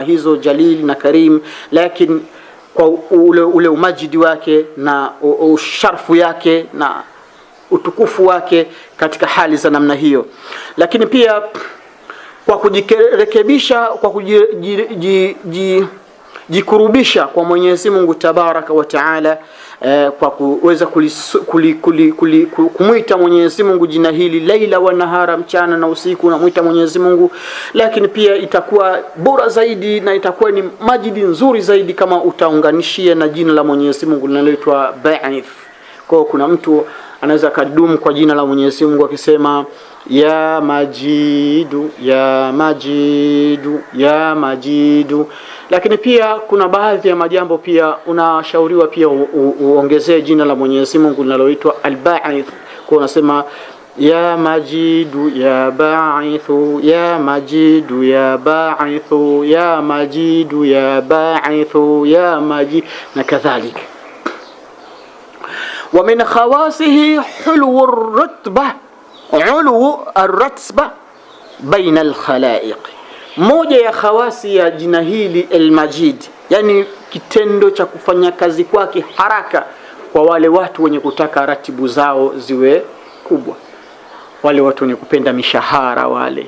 hizo jalil na karim, lakini kwa ule umajidi wake na usharfu yake na utukufu wake katika hali za namna hiyo. Lakini pia kwa kujirekebisha, kwa kujikurubisha kwa Mwenyezi Mungu Tabaraka wa Taala, kwa kuweza kumuita Mwenyezi Mungu jina hili laila wa nahara, mchana na usiku unamuita Mwenyezi Mungu. Lakini pia itakuwa bora zaidi na itakuwa ni majidi nzuri zaidi kama utaunganishia na jina la Mwenyezi Mungu linaloitwa Ba'ith. Kwa kuna mtu anaweza kadumu kwa jina la Mwenyezi Mungu akisema ya Majidu, ya Majidu, ya Majidu. Lakini pia kuna baadhi ya majambo pia unashauriwa pia uongezee jina la Mwenyezi Mungu linaloitwa Al-Ba'ith. Kwa unasema ya Majidu ya Ba'ithu, ya Majidu ya Ba'ithu, ya Majidu ya Ba'ithu, ya Majid na kadhalika. Wa min khawasihi hulwu ar-rutbah, ulwu ar-rutbah baina al-khalaiq. Moja ya khawasi ya jina hili Al-Majid, yani kitendo cha kufanya kazi kwake haraka kwa wale watu wenye kutaka ratibu zao ziwe kubwa, wale watu wenye kupenda mishahara, wale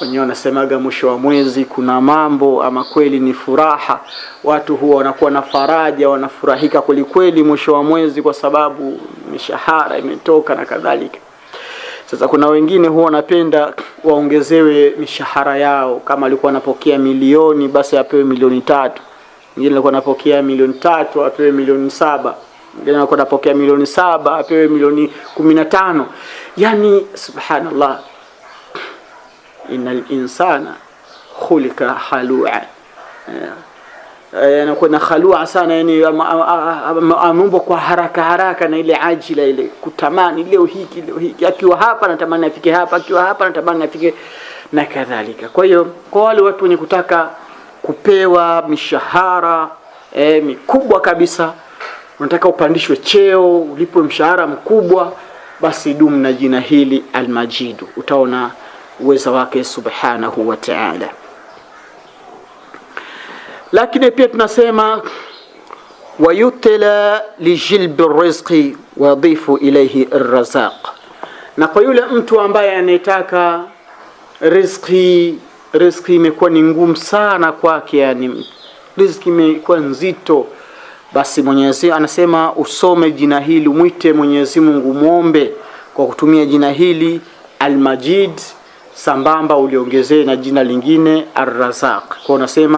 wenye wanasemaga mwisho wa mwezi kuna mambo, ama kweli ni furaha. Watu huwa wanakuwa na faraja, wanafurahika kweli kweli mwisho wa mwezi kwa sababu mishahara imetoka na kadhalika. Sasa kuna wengine huwa wanapenda waongezewe mishahara yao, kama alikuwa anapokea milioni basi apewe milioni 3, mwingine alikuwa anapokea milioni 3 apewe milioni 7, mwingine alikuwa anapokea milioni 7 apewe milioni 15. Yani subhanallah, innal insana khuliqa halua, anakuwa na khalua sana, yani ameumbwa kwa haraka haraka na ile ajila, ile kutamani leo hiki, akiwa hapa anatamani afike hapa, akiwa hapa anatamani afike na kadhalika. Kwa hiyo kwa wale watu wenye kutaka kupewa mishahara mikubwa kabisa, unataka upandishwe cheo, ulipwe mshahara mkubwa, basi dumu na jina hili Al-Majid, utaona uwezo wake subhanahu wa ta'ala. Lakini pia tunasema wayutla lijilbi rizqi wa dhifu ilayhi arrazaq, na kwa yule mtu ambaye anataka riziki imekuwa ni ngumu sana kwake, yani riziki imekuwa nzito, basi Mwenyezi anasema usome jina hili, muite Mwenyezi Mungu, muombe kwa kutumia jina hili Al-Majid, sambamba uliongezee na jina lingine Ar-Razaq. Kwa unasema